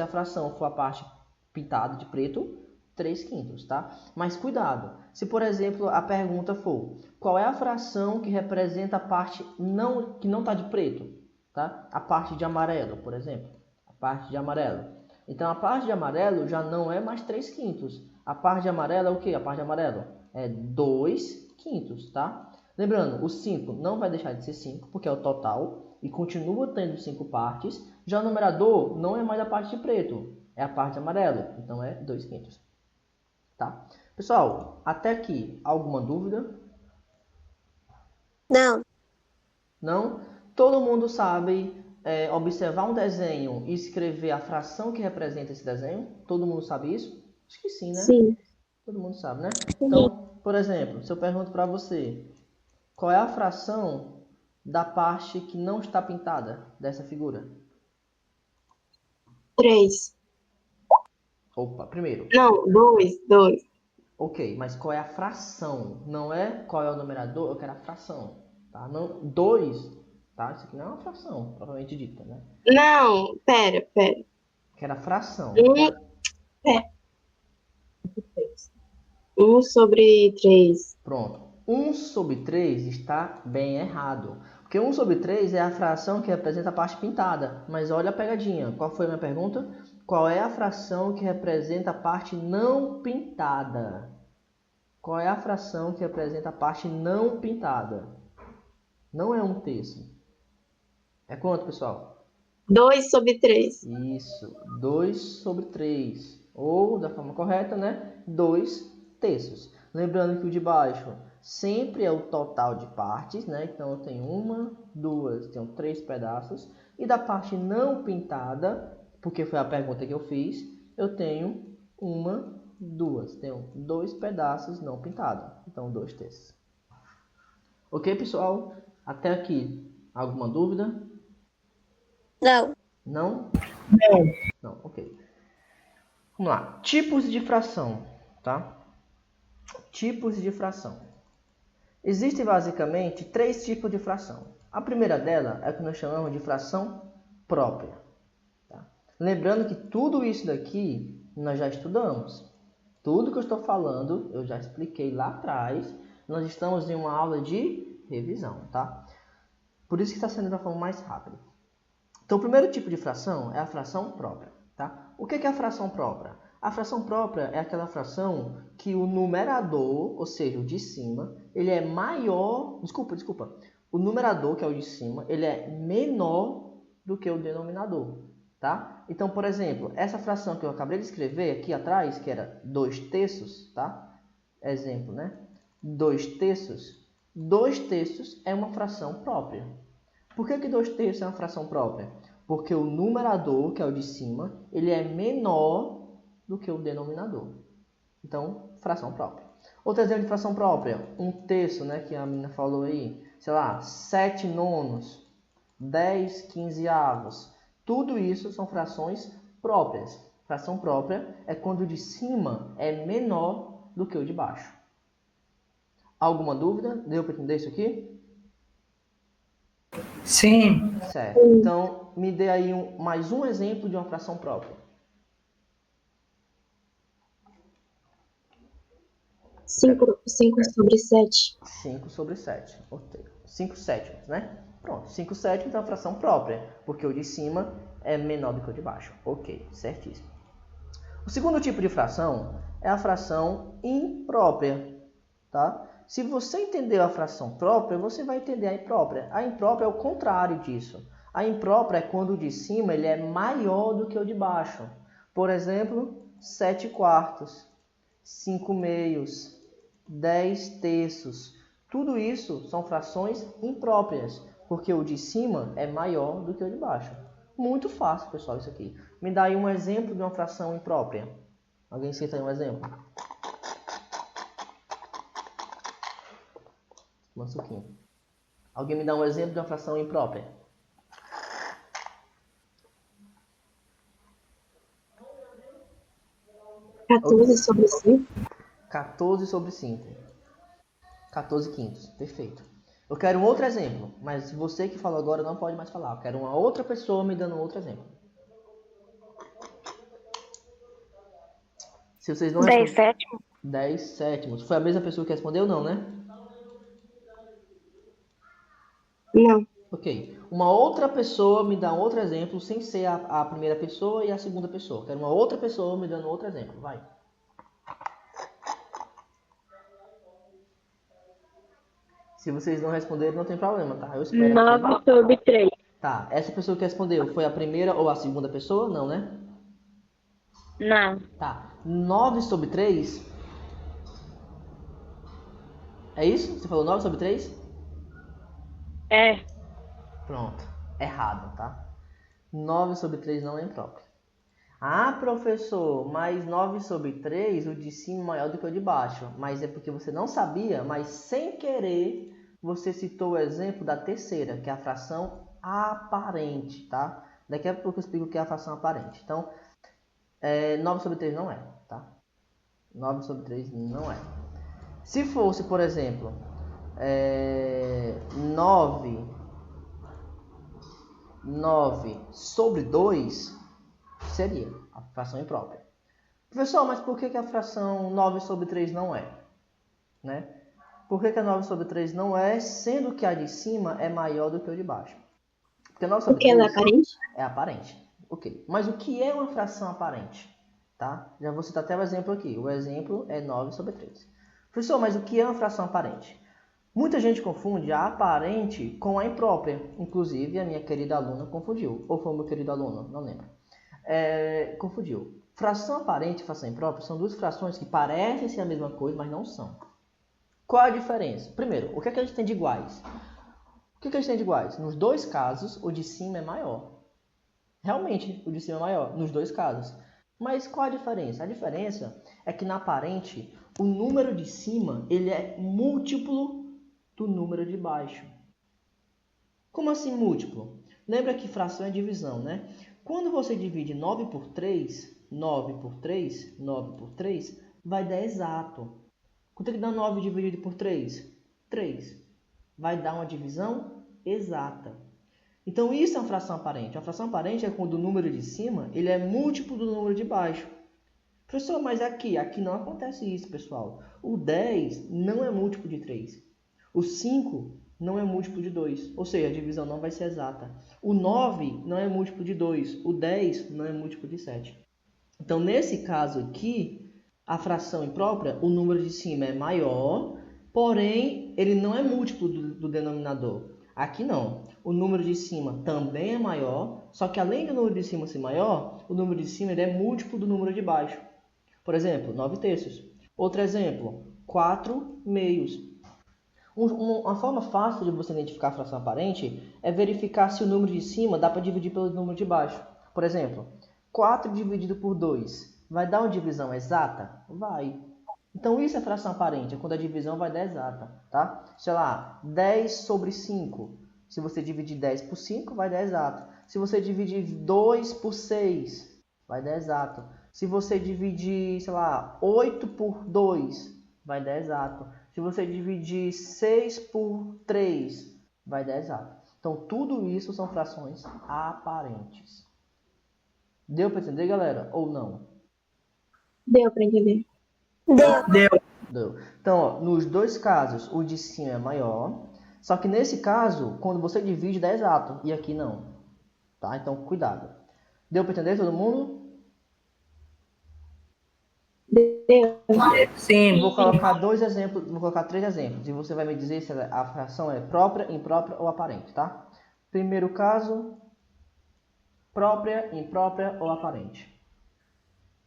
fração for a parte pintada de preto, 3/5, tá? Mas cuidado, se por exemplo a pergunta for qual é a fração que representa a parte que não está de preto, tá? A parte de amarelo, por exemplo, a parte de amarelo. Então a parte de amarelo já não é mais 3/5. A parte de amarelo é o que? A parte de amarelo é 2/5, tá? Lembrando, o 5 não vai deixar de ser 5, porque é o total, e continua tendo 5 partes. Já o numerador não é mais a parte de preto, é a parte de amarelo, então é 2/5. Tá? Pessoal, até aqui, alguma dúvida? Não. Não? Todo mundo sabe observar um desenho e escrever a fração que representa esse desenho? Todo mundo sabe isso? Acho que sim, né? Sim. Todo mundo sabe, né? Sim. Então, por exemplo, se eu pergunto para você, qual é a fração da parte que não está pintada dessa figura? 3. Opa, primeiro. Não, 2. Ok, mas qual é a fração? Não é qual é o numerador, eu quero a fração. Tá? Não, 2, tá? Isso aqui não é uma fração, propriamente dita, né? Não, pera. Quero a fração. 1/3. Pronto. 1/3 está bem errado. Porque 1/3 é a fração que representa a parte pintada. Mas olha a pegadinha. Qual foi a minha pergunta? Qual é a fração que representa a parte não pintada? Qual é a fração que representa a parte não pintada? Não é 1/3. É quanto, pessoal? 2/3. Isso. 2/3. Ou, da forma correta, né? 2/3. Lembrando que o de baixo sempre é o total de partes, né? Então eu tenho 1, 2, tenho 3 pedaços. E da parte não pintada, porque foi a pergunta que eu fiz, eu tenho 1, 2. Tenho 2 pedaços não pintados. Então 2/3. Ok, pessoal? Até aqui. Alguma dúvida? Não. Não? Não. Não, ok. Vamos lá. Tipos de fração, tá? Tipos de fração. Existem basicamente 3 tipos de fração. A primeira dela é o que nós chamamos de fração própria. Tá? Lembrando que tudo isso daqui nós já estudamos. Tudo que eu estou falando eu já expliquei lá atrás. Nós estamos em uma aula de revisão, tá? Por isso que está sendo da forma mais rápida. Então, o primeiro tipo de fração é a fração própria. Tá? O que é a fração própria? A fração própria é aquela fração que o numerador, ou seja, o de cima, ele é maior... Desculpa. O numerador, que é o de cima, ele é menor do que o denominador. Tá? Então, por exemplo, essa fração que eu acabei de escrever aqui atrás, que era 2/3, tá? Exemplo, né? 2/3. 2/3 é uma fração própria. Por que 2/3 é uma fração própria? Porque o numerador, que é o de cima, ele é menor do que o denominador. Então, fração própria. Outro exemplo de fração própria, 1/3, né, que a menina falou aí. Sei lá, 7/9, 10/15. Tudo isso são frações próprias. Fração própria é quando o de cima é menor do que o de baixo. Alguma dúvida? Deu para entender isso aqui? Sim. Certo. Então, me dê aí mais um exemplo de uma fração própria. 5/7. 5/7. 5/7, né? Pronto. 5/7 então é uma fração própria, porque o de cima é menor do que o de baixo. Ok, certíssimo. O segundo tipo de fração é a fração imprópria, tá? Se você entendeu a fração própria, você vai entender a imprópria. A imprópria é o contrário disso. A imprópria é quando o de cima ele é maior do que o de baixo. Por exemplo, 7/4, 5/2, 10/3. Tudo isso são frações impróprias, porque o de cima é maior do que o de baixo. Muito fácil, pessoal, isso aqui. Me dá aí um exemplo de uma fração imprópria. Alguém cita aí um exemplo? Uma suquinha. Alguém me dá um exemplo de uma fração imprópria? Quatorze sobre 5. 14 sobre 5. 14 quintos. Perfeito. Eu quero um outro exemplo, mas você que falou agora não pode mais falar. Eu quero uma outra pessoa me dando um outro exemplo. Se vocês não 10 sétimos? 10 sétimos. Foi a mesma pessoa que respondeu, não, né? Não. Ok. Uma outra pessoa me dá um outro exemplo, sem ser a primeira pessoa e a segunda pessoa. Quero uma outra pessoa me dando outro exemplo. Vai. Se vocês não responderem, não tem problema, tá? Eu espero aqui. 9 sobre 3. Tá. Essa pessoa que respondeu foi a primeira ou a segunda pessoa? Não, né? Não. Tá. 9 sobre 3. É isso? Você falou 9 sobre 3? É. Pronto. Errado, tá? 9 sobre 3 não é impróprio. Ah, professor, mas 9 sobre 3, o de cima é maior do que o de baixo. Mas é porque você não sabia, mas sem querer você citou o exemplo da terceira, que é a fração aparente, tá? Daqui a pouco eu explico o que é a fração aparente. Então, 9 sobre 3 não é, tá? 9 sobre 3 não é. Se fosse, por exemplo, 9 sobre 2, seria a fração imprópria. Professor, mas por que a fração 9 sobre 3 não é? Né? Por que a 9 sobre 3 não é, sendo que a de cima é maior do que a de baixo? Porque 9 sobre Porque ela é 3 aparente? é aparente. Ok. Mas o que é uma fração aparente? Tá? Já vou citar até o exemplo aqui. O exemplo é 9 sobre 3. Professor, mas o que é uma fração aparente? Muita gente confunde a aparente com a imprópria. Inclusive, a minha querida aluna confundiu. Ou foi o meu querido aluno? Não lembro. Confundiu. Fração aparente e fração imprópria são duas frações que parecem ser a mesma coisa, mas não são. Qual a diferença? Primeiro, o que é que a gente tem de iguais? O que é que a gente tem de iguais? Nos dois casos, o de cima é maior. Realmente, o de cima é maior, nos dois casos. Mas qual a diferença? A diferença é que na aparente, o número de cima ele é múltiplo do número de baixo. Como assim múltiplo? Lembra que fração é divisão, né? Quando você divide 9 por 3, 9 por 3, 9 por 3, vai dar exato. Quanto é que dá 9 dividido por 3? 3. Vai dar uma divisão exata. Então isso é uma fração aparente. A fração aparente é quando o número de cima ele é múltiplo do número de baixo. Professor, mas aqui não acontece isso, pessoal. O 10 não é múltiplo de 3. O 5 não é múltiplo de 2. Ou seja, a divisão não vai ser exata. O 9 não é múltiplo de 2. O 10 não é múltiplo de 7. Então, nesse caso aqui, a fração imprópria, o número de cima é maior, porém, ele não é múltiplo do denominador. Aqui não. O número de cima também é maior, só que além do número de cima ser maior, o número de cima ele é múltiplo do número de baixo. Por exemplo, 9 terços. Outro exemplo, 4 meios. Uma forma fácil de você identificar a fração aparente é verificar se o número de cima dá para dividir pelo número de baixo. Por exemplo, 4 dividido por 2 vai dar uma divisão exata? Vai. Então isso é fração aparente, é quando a divisão vai dar exata, tá? Sei lá, 10 sobre 5. Se você dividir 10 por 5, vai dar exato. Se você dividir 2 por 6, vai dar exato. Se você dividir, sei lá, 8 por 2, vai dar exato. Se você dividir 6 por 3, vai dar exato. Então, tudo isso são frações aparentes. Deu para entender, galera? Ou não? Deu para entender. Deu. Então, ó, nos dois casos, o de cima é maior. Só que nesse caso, quando você divide, dá exato. E aqui não. Tá? Então, cuidado. Deu para entender todo mundo? Deu. Sim. Vou colocar dois exemplos, vou colocar 3 exemplos. E você vai me dizer se a fração é própria, imprópria ou aparente, tá? Primeiro caso, própria, imprópria ou aparente?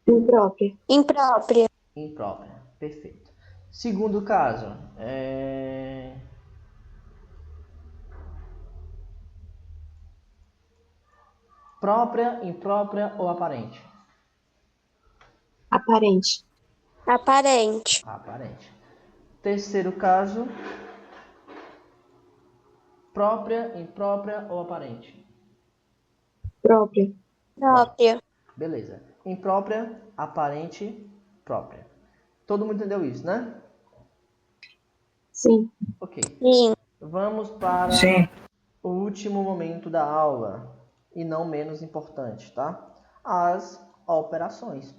Imprópria. Imprópria. Imprópria. Perfeito. Segundo caso, própria, imprópria ou aparente? Aparente. Aparente. Aparente. Terceiro caso, própria, imprópria ou aparente? Própria. Própria. Beleza. Imprópria, aparente, própria. Todo mundo entendeu isso, né? Sim. Ok. Sim. Vamos para Sim. o último momento da aula, e não menos importante, tá? As operações,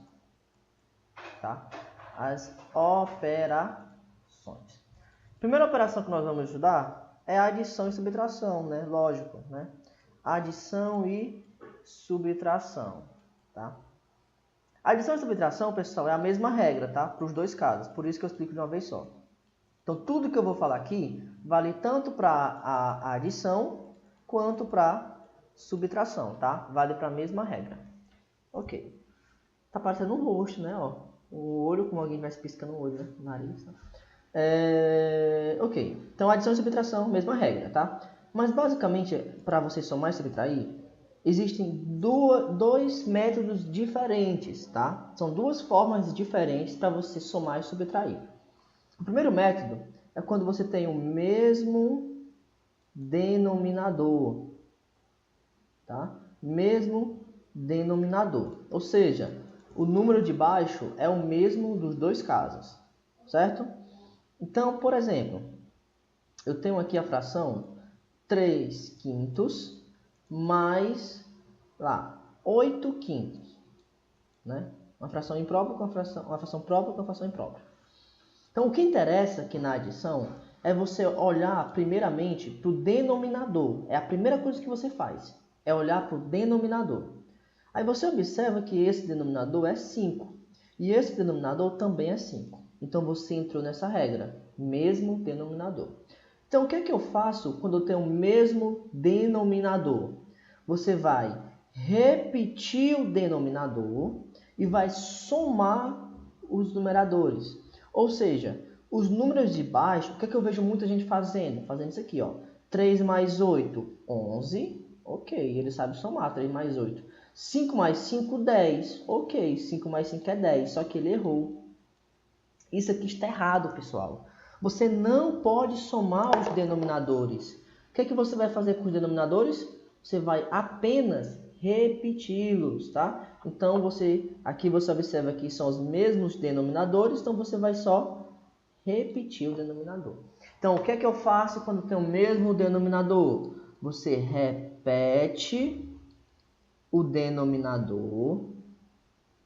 tá? As operações. Primeira operação que nós vamos estudar é a adição e subtração, né? Lógico, né? Adição e subtração, tá? Adição e subtração, pessoal, é a mesma regra, tá? Para os dois casos, por isso que eu explico de uma vez só. Então, tudo que eu vou falar aqui vale tanto para a adição quanto para subtração, tá? Vale para a mesma regra. Ok. Tá parecendo um rosto, né? Ó, o olho, como alguém vai piscando o olho, né? O nariz, tá? Ok. Então, adição e subtração, mesma regra, tá? Mas, basicamente, para você somar e subtrair, existem dois métodos diferentes, tá? São duas formas diferentes para você somar e subtrair. O primeiro método é quando você tem o mesmo denominador, tá? Mesmo denominador. Ou seja, o número de baixo é o mesmo dos dois casos, certo? Então, por exemplo, eu tenho aqui a fração 3 quintos mais lá, 8 quintos, né? Uma fração imprópria com uma fração própria com uma fração imprópria. Então, o que interessa aqui na adição é você olhar primeiramente para o denominador. É a primeira coisa que você faz, é olhar para o denominador. Aí você observa que esse denominador é 5 e esse denominador também é 5. Então, você entrou nessa regra, mesmo denominador. Então, o que é que eu faço quando eu tenho o mesmo denominador? Você vai repetir o denominador e vai somar os numeradores. Ou seja, os números de baixo, o que é que eu vejo muita gente fazendo? Fazendo isso aqui, ó. 3 mais 8, 11. Ok, ele sabe somar 3 mais 8. 5 mais 5, 10. Ok, 5 mais 5 é 10, só que ele errou. Isso aqui está errado, pessoal. Você não pode somar os denominadores. O que é que você vai fazer com os denominadores? Você vai apenas repeti-los, tá? Então, aqui você observa que são os mesmos denominadores, então você vai só repetir o denominador. Então, o que é que eu faço quando tem o mesmo denominador? Você repete o denominador.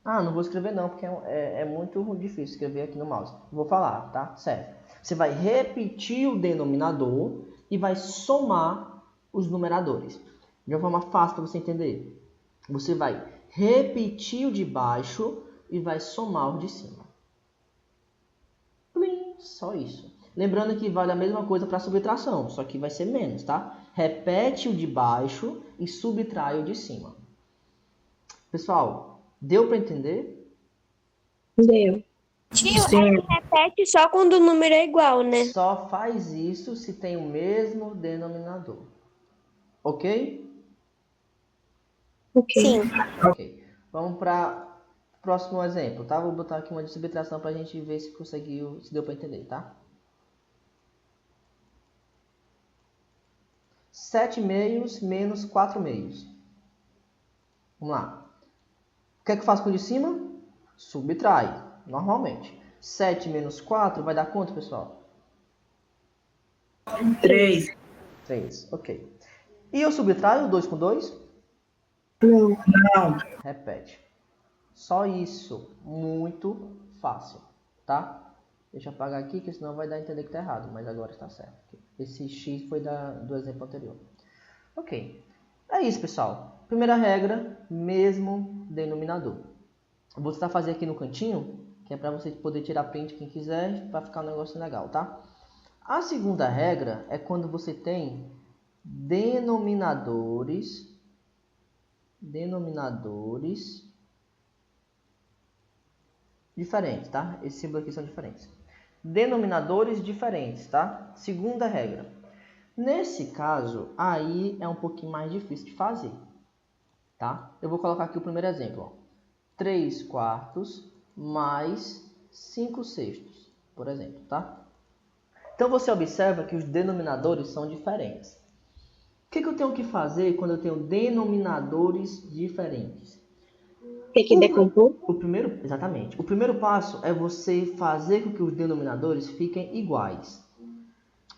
Ah, não vou escrever não, porque é muito difícil escrever aqui no mouse. Vou falar, tá? Certo. Você vai repetir o denominador e vai somar os numeradores. De uma forma fácil para você entender. Você vai repetir o de baixo e vai somar o de cima. Plim, só isso. Lembrando que vale a mesma coisa para subtração, só que vai ser menos, tá? Repete o de baixo e subtrai o de cima. Pessoal, deu para entender? Deu. Tio, Sim. repete só quando o número é igual, né? Só faz isso se tem o mesmo denominador. Ok? Ok. Sim. Ok. Vamos para o próximo exemplo, tá? Vou botar aqui uma de subtração para a gente ver se conseguiu, se deu para entender, tá? 7 meios menos 4 meios. Vamos lá. O que é que eu faço com o de cima? Subtrai, normalmente. 7 menos 4 vai dar quanto, pessoal? 3. 3, ok. E eu subtraio 2 com 2? Não. Não. Repete. Só isso. Muito fácil, tá? Deixa eu apagar aqui, que senão vai dar a entender que está errado. Mas agora está certo. Esse X foi do exemplo anterior. Ok. É isso, pessoal. Primeira regra, mesmo denominador. Vou tentar fazer aqui no cantinho, que é para você poder tirar print quem quiser, para ficar um negócio legal, tá? A segunda regra é quando você tem denominadores diferentes, tá? Esses símbolos aqui são diferentes. Denominadores diferentes, tá? Segunda regra. Nesse caso, aí é um pouquinho mais difícil de fazer, tá? Eu vou colocar aqui o primeiro exemplo, ó. 3 quartos mais 5 sextos, por exemplo, tá? Então você observa que os denominadores são diferentes. O que eu tenho que fazer quando eu tenho denominadores diferentes? Tem que decompor? Exatamente. O primeiro passo é você fazer com que os denominadores fiquem iguais.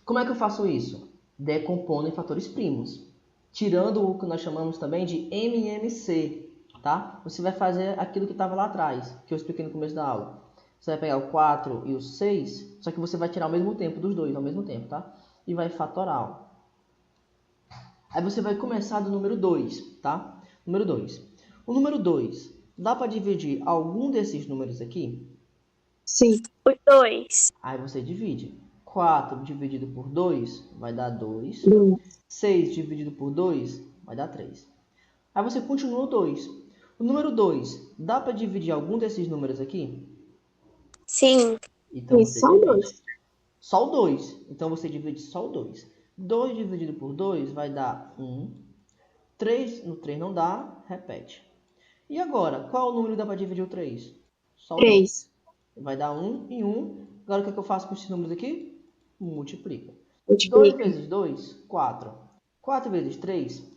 Como é que eu faço isso? Decompondo em fatores primos, tirando o que nós chamamos também de MMC, tá? Você vai fazer aquilo que estava lá atrás, que eu expliquei no começo da aula. Você vai pegar o 4 e o 6, só que você vai tirar ao mesmo tempo dos dois, ao mesmo tempo, tá? E vai fatorar. Aí você vai começar do número 2, tá? Número 2. O número 2, dá para dividir algum desses números aqui? Sim. Os 2. Aí você divide. 4 dividido por 2 vai dar 2. Não. 6 dividido por 2 vai dar 3. Aí você continua o 2. O número 2, dá para dividir algum desses números aqui? Sim. Então E você só divide. 2. Só o 2. Então você divide só o 2. 2 dividido por 2 vai dar 1. 3 no 3 não dá, repete. E agora, qual é o número que dá para dividir o 3? Só o 2. 3. Vai dar 1 e 1. Agora o que eu faço com esses números aqui? Multiplica. 2 Multiplica. vezes 2, 4. 4 vezes 3,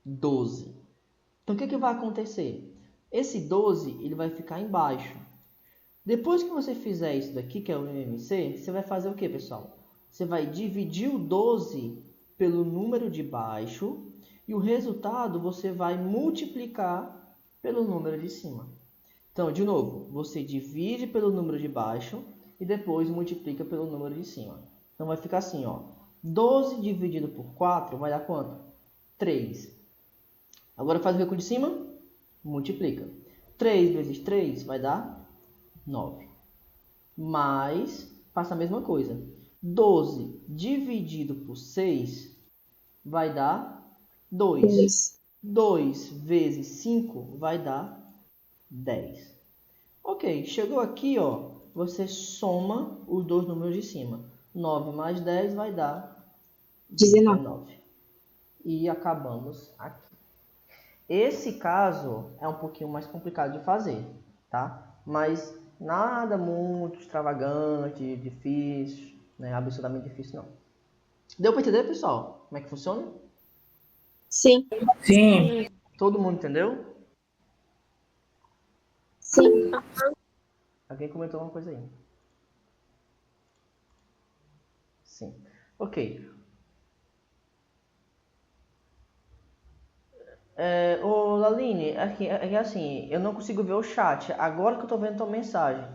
12. Então o que vai acontecer? Esse 12 ele vai ficar embaixo. Depois que você fizer isso daqui, que é o MMC, você vai fazer o que, pessoal? Você vai dividir o 12 pelo número de baixo e o resultado você vai multiplicar pelo número de cima. Então, de novo, você divide pelo número de baixo e depois multiplica pelo número de cima. Então, vai ficar assim, ó. 12 dividido por 4 vai dar quanto? 3. Agora faz o que com o de cima? Multiplica. 3 vezes 3 vai dar 9. Mais, faça a mesma coisa. 12 dividido por 6 vai dar 2. 2. 2 vezes 5 vai dar 10. Ok, chegou aqui, ó, você soma os dois números de cima. 9 mais 10 vai dar 19. E acabamos aqui. Esse caso é um pouquinho mais complicado de fazer, tá? Mas nada muito extravagante, difícil, né? Absurdamente difícil, não. Deu para entender, pessoal? Como é que funciona? Sim. Sim. Todo mundo entendeu? Sim. Alguém comentou alguma coisa aí? Sim. Ok. Ô Laline, assim, eu não consigo ver o chat. Agora que eu tô vendo tua mensagem.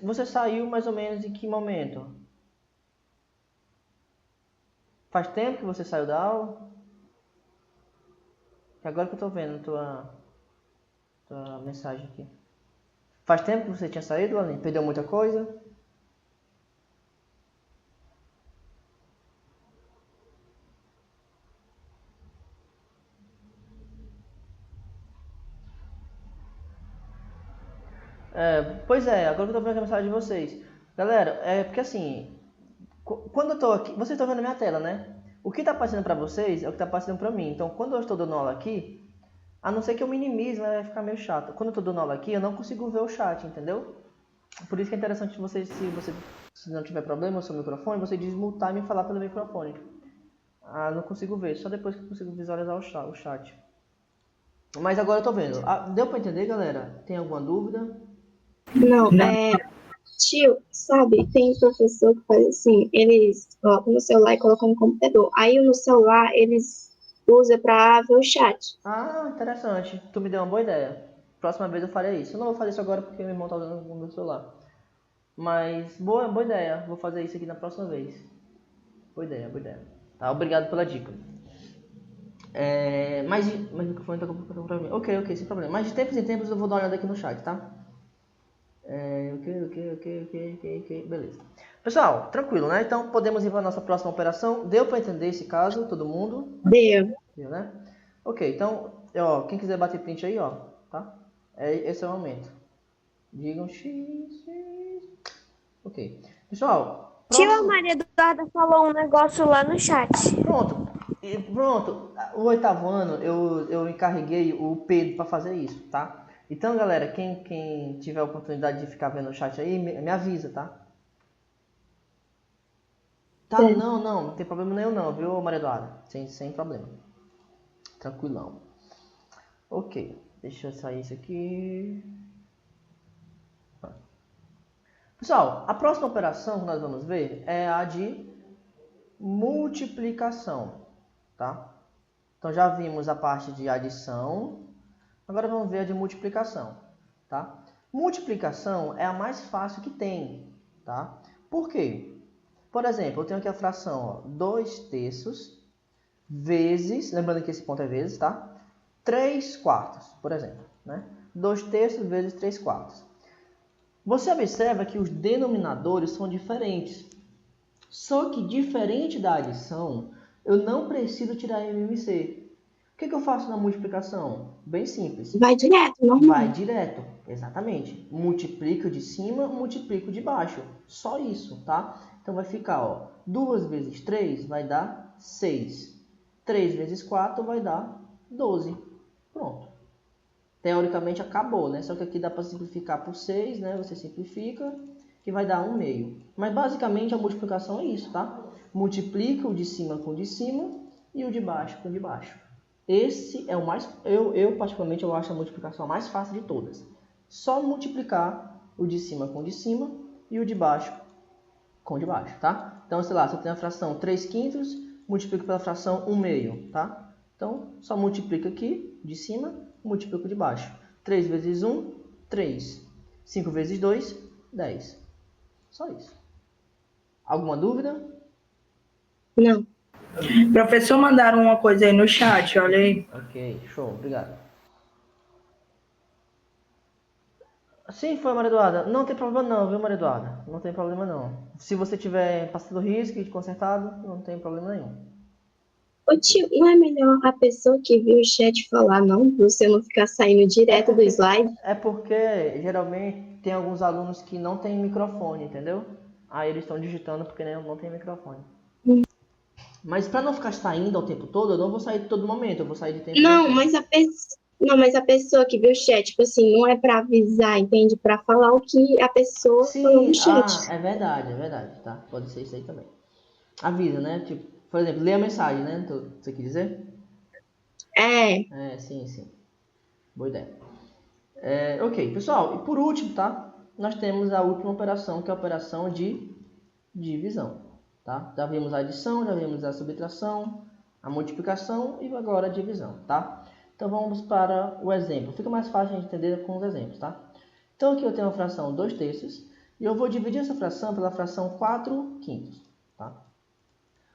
Você saiu mais ou menos em que momento? Faz tempo que você saiu da aula? Agora que eu tô vendo tua mensagem aqui. Faz tempo que você tinha saído, Laline? Perdeu muita coisa? Pois é, agora que eu tô vendo a mensagem de vocês. Galera, porque assim, quando eu tô aqui, vocês estão vendo a minha tela, né? O que tá aparecendo pra vocês é o que tá aparecendo pra mim. Então, quando eu estou dando aula aqui, a não ser que eu minimize, vai ficar meio chato. Quando eu tô dando aula aqui, eu não consigo ver o chat, entendeu? Por isso que é interessante vocês, se não tiver problema no seu microfone, você desmutar e me falar pelo microfone. Não consigo ver, só depois que eu consigo visualizar o chat. Mas agora eu tô vendo. Deu pra entender, galera? Tem alguma dúvida? Não. Tio, sabe, tem professor que faz assim, eles colocam no celular e colocam no computador. Aí no celular eles usam para ver o chat. Interessante. Tu me deu uma boa ideia. Próxima vez eu farei isso. Eu não vou fazer isso agora porque meu irmão tá usando o meu celular. Mas boa ideia. Vou fazer isso aqui na próxima vez. Boa ideia. Tá, obrigado pela dica. Mas o microfone tá com pra mim. Ok, sem problema. Mas de tempos em tempos eu vou dar uma olhada aqui no chat, tá? Ok. Beleza. Pessoal, tranquilo, né? Então podemos ir para a nossa próxima operação. Deu para entender esse caso, todo mundo? Deu, né? Ok, então, ó, quem quiser bater print aí, ó, tá? Esse é o momento. Digam X. Ok. Pessoal, Tio, a próximo... Maria Eduarda falou um negócio lá no chat. Pronto. O 8º ano eu encarreguei o Pedro para fazer isso, tá? Então, galera, quem tiver a oportunidade de ficar vendo o chat aí, me avisa, tá? Tá, não tem problema nenhum não, viu, Maria Eduarda? Sem problema. Tranquilão. Ok, deixa eu sair isso aqui. Pessoal, a próxima operação que nós vamos ver é a de multiplicação, tá? Então já vimos a parte de adição, agora vamos ver a de multiplicação, tá? Multiplicação é a mais fácil que tem, tá? Por quê? Por exemplo, eu tenho aqui a fração 2/3 vezes, lembrando que esse ponto é vezes, tá? 3/4, por exemplo, né? 2/3 vezes 3/4. Você observa que os denominadores são diferentes. Só que diferente da adição, eu não preciso tirar MMC. O que eu faço na multiplicação? Bem simples. Vai direto, normal. Vai direto, exatamente. Multiplico de cima, multiplico de baixo. Só isso, tá? Então vai ficar, ó, 2 vezes 3 vai dar 6. 3 vezes 4 vai dar 12. Pronto. Teoricamente acabou, né? Só que aqui dá para simplificar por 6, né? Você simplifica, que vai dar 1/2. Mas basicamente a multiplicação é isso, tá? Multiplica o de cima com o de cima e o de baixo com o de baixo. Esse é o mais... Eu particularmente, eu acho a multiplicação a mais fácil de todas. Só multiplicar o de cima com o de cima e o de baixo com o de baixo, tá? Então, sei lá, se eu tenho a fração 3/5, multiplico pela fração 1/2, tá? Então, só multiplica aqui, de cima, multiplico de baixo. 3 vezes 1, 3. 5 vezes 2, 10. Só isso. Alguma dúvida? Não. Professor, mandaram uma coisa aí no chat, olha aí. Ok, show, obrigado. Sim, foi, Maria Eduarda. Não tem problema não, viu, Maria Eduarda? Não tem problema não. Se você tiver passado risco e consertado, não tem problema nenhum. Ô tio, não é melhor a pessoa que viu o chat falar, não? Você não ficar saindo direto do slide? É porque, geralmente, tem alguns alunos que não tem microfone, entendeu? Aí eles estão digitando porque não tem microfone. Mas para não ficar saindo ao tempo todo, eu não vou sair de todo momento, eu vou sair de tempo em Não, tempo. mas a pessoa que viu o chat, tipo assim, não é pra avisar, entende? Pra falar o que a pessoa falou no chat. É verdade, tá? Pode ser isso aí também. Avisa, né? Tipo, por exemplo, lê a mensagem, né? Você quer dizer? É. Sim. Boa ideia. Ok, pessoal, e por último, tá? Nós temos a última operação, que é a operação de divisão, tá? Já vimos a adição, já vimos a subtração, a multiplicação e agora a divisão, tá? Então vamos para o exemplo. Fica mais fácil de entender com os exemplos, tá? Então aqui eu tenho a fração 2/3 e eu vou dividir essa fração pela fração 4/5, tá?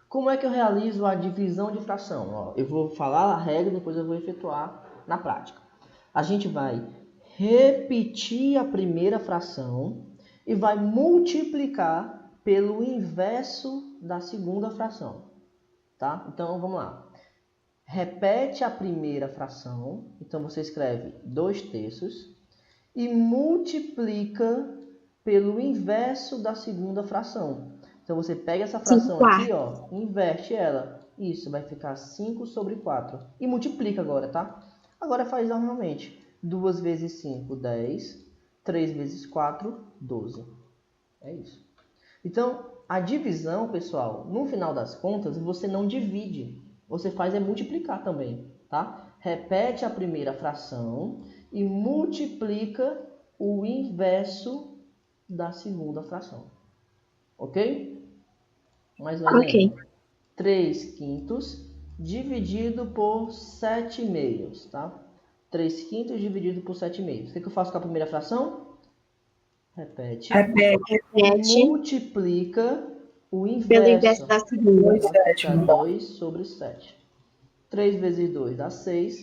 Como é que eu realizo a divisão de fração? Ó, eu vou falar a regra, depois eu vou efetuar na prática. A gente vai repetir a primeira fração e vai multiplicar pelo inverso da segunda fração, tá? Então, vamos lá. Repete a primeira fração, então você escreve 2/3 e multiplica pelo inverso da segunda fração. Então, você pega essa fração aqui, ó, inverte ela. Isso, vai ficar 5/4. E multiplica agora, tá? Agora faz normalmente. 2 vezes 5, 10. 3 vezes 4, 12. É isso. Então, a divisão, pessoal, no final das contas, você não divide. Você faz é multiplicar também, tá? Repete a primeira fração e multiplica o inverso da segunda fração. Ok? Mais um exemplo. 3/5 dividido por 7/2, tá? 3/5 dividido por 7/2. O que eu faço com a primeira fração? Repete. Multiplica o inverso. Pelo inverso da segunda. 2/7. 3 vezes 2 dá 6.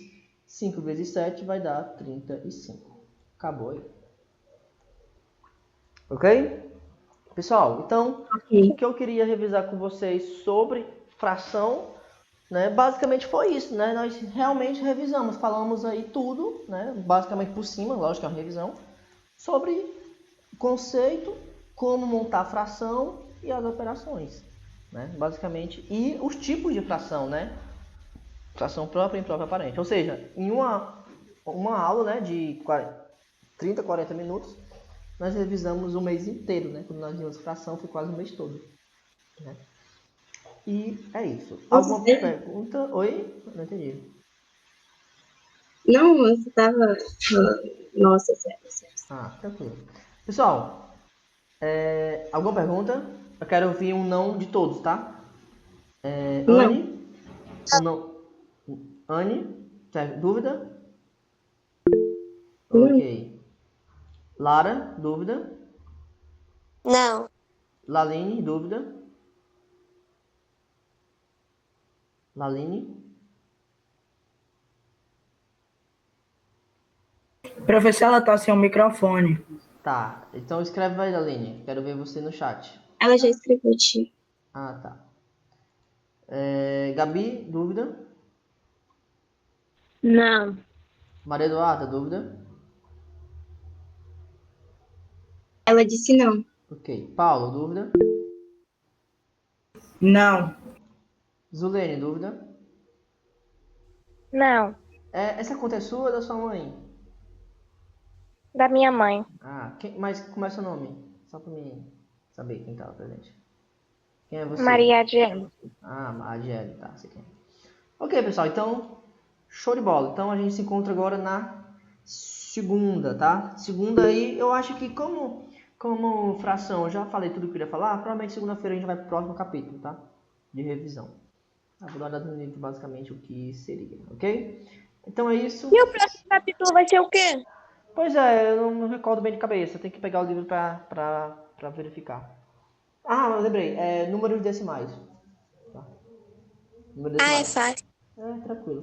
5 vezes 7 vai dar 35. Acabou aí. Ok? Pessoal, então, o que eu queria revisar com vocês sobre fração, né, basicamente foi isso, né? Nós realmente revisamos, falamos aí tudo, né, basicamente por cima, lógico que é uma revisão, sobre conceito, como montar a fração e as operações, né, basicamente, e os tipos de fração, né, fração própria e imprópria aparente, ou seja, em uma aula, né, de 30, 40 minutos, nós revisamos o mês inteiro, né? Quando nós vimos fração, foi quase o mês todo, né? E é isso. Alguma pergunta? Oi? Não entendi. Não, você tava. Nossa, sério. Ah, tranquilo. Pessoal, alguma pergunta? Eu quero ouvir um não de todos, tá? Não. Anne? Um não. Anne? Dúvida? Não. Ok. Lara, dúvida? Não. Laline, dúvida? Laline? Professor, ela tá sem o microfone. Tá, então escreve aí, Laline. Quero ver você no chat. Ela já escreveu, tio. Ah, tá. Gabi, dúvida? Não. Maria Eduarda, dúvida? Ela disse não. Ok. Paulo, dúvida? Não. Zulene, dúvida? Não. Essa conta é sua ou da sua mãe? Da minha mãe. Ah, mas como é seu nome? Só pra mim saber quem tá lá presente. Quem é você? Maria Adiel. Ah, a Adiele, tá, sei quem é. Ok, pessoal, então, show de bola. Então a gente se encontra agora na segunda, tá? Segunda aí, eu acho que como fração, eu já falei tudo que eu queria falar, provavelmente segunda-feira a gente vai pro próximo capítulo, tá? De revisão. Vou dar no livro basicamente o que seria, ok? Então é isso. E o próximo capítulo vai ser o quê? Pois é, eu não recordo bem de cabeça, tem que pegar o livro pra verificar. Ah, eu lembrei, números decimais. Tá? Números Ah, é decimais. fácil. Tranquilo.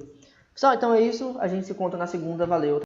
Pessoal, então é isso. A gente se encontra na segunda. Valeu.